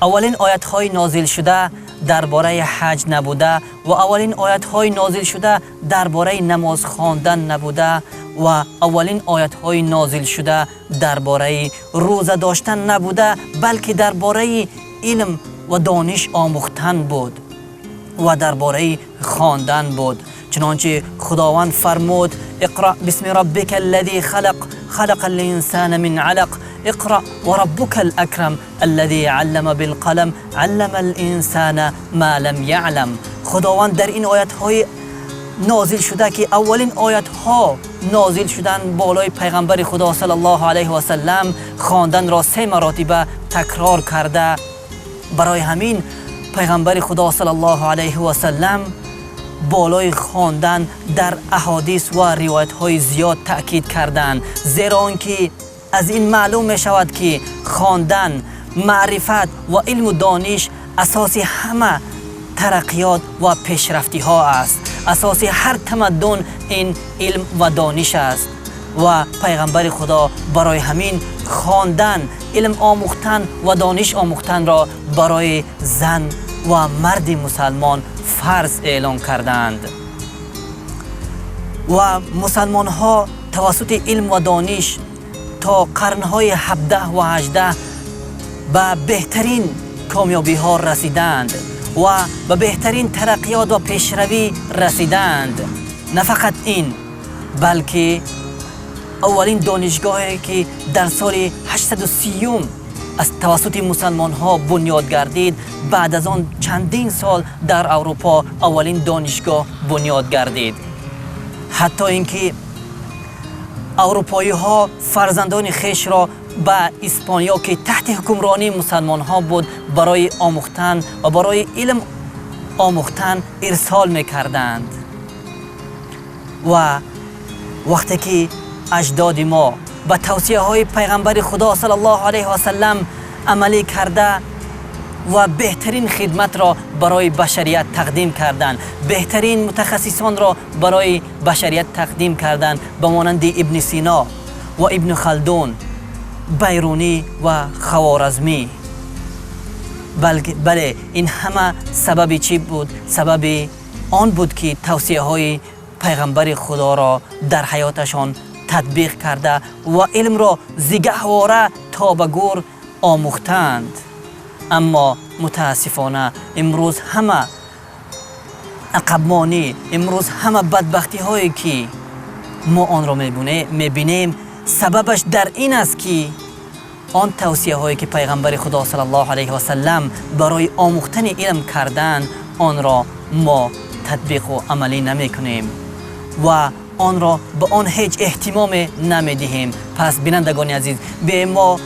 اولین آیت های نازل شده درباره حج نبوده و اولین آیت های نازل شده درباره نماز خواندن نبوده و اولین آیت های نازل شده درباره روزه داشتن نبوده، بلکه درباره علم و دانش آموختن بود و درباره خواندن بود. چنانچه خداوند فرمود: اقرأ بسم ربک الذی خلق خلق الانسان من علق اقرأ وربك الأكرم الذي علم بالقلم علم الانسان ما لم يعلم. خداوند در این آیت های نازل شده که اولین آیت ها نازل شدن بالای پیغمبر خدا صلی الله علیه و سلم خواندن را 3 مرتبه تکرار کرده. برای همین پیغمبر خدا صلی الله علیه و سلم بالای خواندن در احادیث و روایت های زیاد تأکید کردند، زیرا آنکه از این معلوم می شود که خواندن، معرفت و علم و دانش اساس همه ترقیات و پیشرفتی ها است. اساس هر تمدن این علم و دانش است و پیغمبر خدا برای همین خواندن، علم آموختن و دانش آموختن را برای زن و مرد مسلمان فرض اعلان کردند و مسلمان ها توسط علم و دانش تا قرنهای 17 و 18 به بهترین کامیابی ها رسیدند و به بهترین ترقیات و پیشروی رسیدند. نه فقط این، بلکه اولین دانشگاهی که در سال 830 از توسط مسلمان ها بنیاد گردید، بعد از آن چندین سال در اروپا اولین دانشگاه بنیاد گردید. حتی اینکه اروپایی ها فرزندان خیش را به اسپانیا که تحت حکمرانی مسلمان ها بود برای آموختن و برای علم آموختن ارسال میکردند و وقتی که اجداد ما به توصیه های پیغمبر خدا صلی الله علیه و سلم عملی کرده و بهترین خدمت را برای بشریت تقدیم کردند، بهترین متخصصان را برای بشریت تقدیم کردند، به مانند ابن سینا و ابن خلدون، بیرونی و خوارزمی. بله، این همه سبب چی بود؟ سبب آن بود که توصیه های پیغمبر خدا را در حیاتشان تطبیق کرده و علم را زگهواره تا به گور آموختند. اما متاسفانه امروز همه عقبمانی، امروز همه بدبختی هایی که ما آن را میبینیم سببش در این است که آن توصیه هایی که پیغمبر خدا صلی الله علیه و سلم برای آموختن علم کردند آن را ما تطبیق و عملی نمی کنیم و آن را به آن هیچ اهتمام نمی دهیم. پس بینندگان عزیز، به ما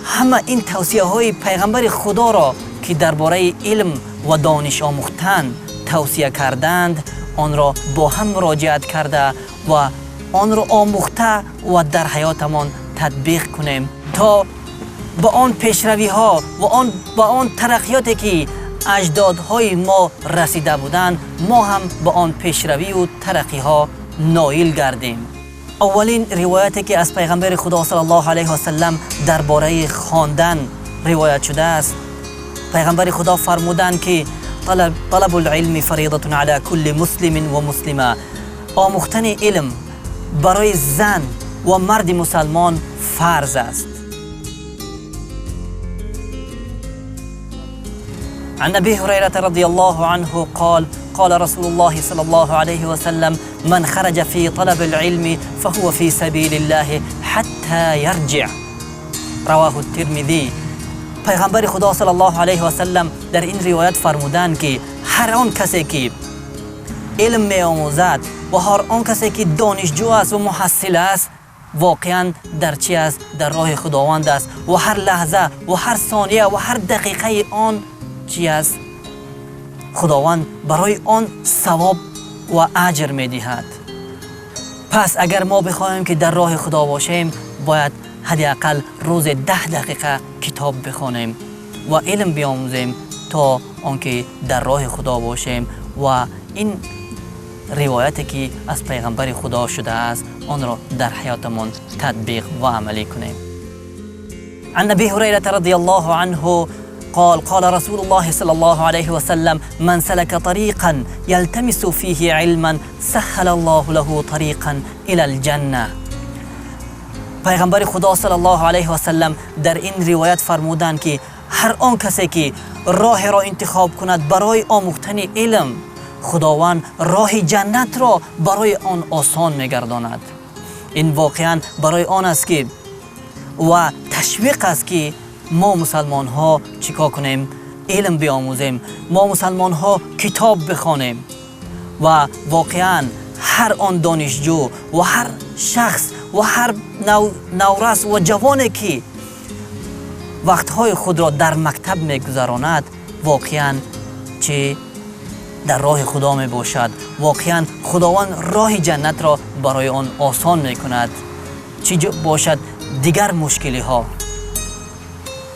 همه این توصیه های پیغمبر خدا را که درباره علم و دانش آموختن توصیه کردند آن را با هم مراجعت کرده و آن را آموخته و در حیاتمان تطبیق کنیم تا با آن پیشروی ها و با آن ترقیاتی که اجدادهای ما رسیده بودند ما هم با آن پیشروی و ترقی ها نائل گردیم. اولین روایتی که از پیغمبر خدا صلی الله علیه و سلم درباره خواندن روایت شده است، پیغمبر خدا فرمودند که طلب العلم فریضة علی کل مسلم و مسلمه. آموختن علم برای زن و مرد مسلمان فرض است. عن ابي هريره رضي الله عنه قال قال رسول الله صلى الله عليه وسلم من خرج في طلب العلم فهو في سبيل الله حتى يرجع. رواه الترمذي. پیغمبر خدا صلی الله علیه و سلم در این روایت فرمودند که هر آن کسی که علم می آموزد و هر آن کسی که دانشجو است و محصل است واقعا در چی است؟ در راه خداوند است و هر لحظه و هر ثانیه و هر دقیقه آن چی است؟ خداوند برای آن ثواب و اجر می دهد. پس اگر ما بخواهیم که در راه خدا باشیم باید حداقل روز 10 دقیقه کتاب بخوانیم و علم بیاموزیم تا آنکه در راه خدا باشیم و این روایتی که از پیغمبر خدا شده است آن را در حیاتمون تطبیق و عملی کنیم. عن ابي هريره رضي الله عنه قال قال رسول الله صلى الله عليه وسلم من سلك طريقا يلتمس فيه علما سهل الله له طريقا الى الجنه. پیغمبر خدا صلی الله علیه و سلم در این روایت فرمودند که هر آن کسی که راه را انتخاب کند برای آموختن علم، خداوند راه جنت را برای آن آسان میگرداند. این واقعا برای آن است که و تشویق است که ما مسلمان ها چیکار کنیم؟ علم بیاموزیم، ما مسلمان ها کتاب بخوانیم و واقعا هر آن دانشجو و هر شخص و هر نورس و جوانی که وقتهای خود را در مکتب میگذراند واقعا چه در راه خدا می باشد. واقعا خداوند راه جنت را برای آن آسان می کند، چی باشد دیگر مشکلی ها.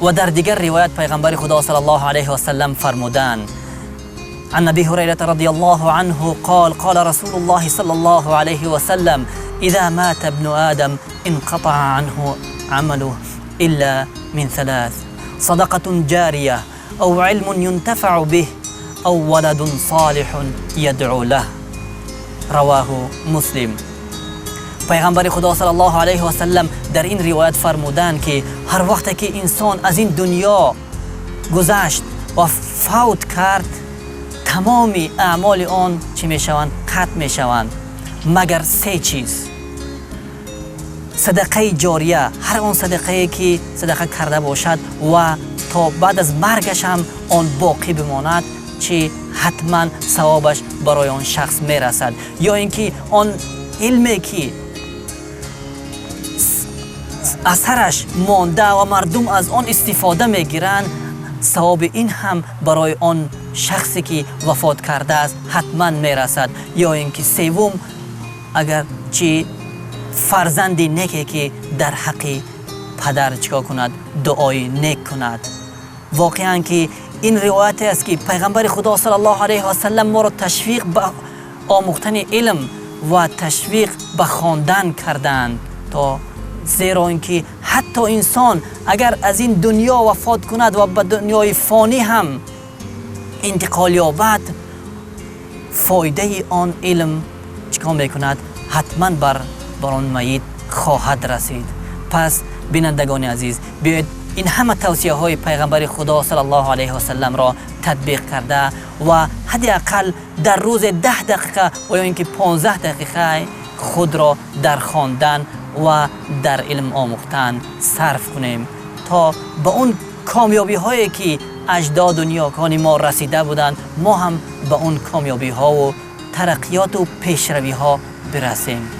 و در دیگر روایت پیغمبر خدا صلی الله علیه و سلم فرمودند عن ابي هريره رضي الله عنه قال قال رسول الله صلى الله عليه وسلم اذا مات ابن آدم انقطع عنه عمله الا من ثلاث صدقه جاريه او علم ينتفع به او ولد صالح يدعو له. رواه مسلم. پیغمبر خدا صلی الله علیه و سلم در این روایت فرمودند که هر وقت که انسان از این دنیا گذشت و فوت کرد، تمام اعمال آن چی میشوند؟ قطع میشوند مگر سه چیز: صدقه جاریه، هر آن صدقه که صدقه کرده باشد و تا بعد از مرگش هم آن باقی بماند، چی حتما ثوابش برای آن شخص میرسد. یا اینکه آن علمی که اثرش مانده و مردم از آن استفاده میگیرند، ثواب این هم برای آن شخصی که وفات کرده است حتما میرسد. یا اینکه سوم، اگر چی فرزندی نیکی که در حق پدر چیکار کند؟ دعای نیک کند. واقعا که این روایت است که پیغمبر خدا صلی الله علیه و سلم ما را تشویق به آموختن علم و تشویق به خواندن کردند، تا زیرا اینکه حتی انسان اگر از این دنیا وفات کند و به دنیای فانی هم انتقال یابد، فایده آن علم چیکار میکند؟ حتما بر آن میت خواهد رسید. پس بینندگان عزیز، بیایید این همه توصیه های پیغمبر خدا صلی الله علیه و سلم را تطبیق کرده و حداقل در روز 10 دقیقه و یا اینکه 15 دقیقه خود را در خواندن و در علم آموختن صرف کنیم، تا به اون کامیابی هایی که اجداد و نیاکان ما رسیده بودند، ما هم به اون کامیابی ها و ترقیات و پیشروی ها برسیم.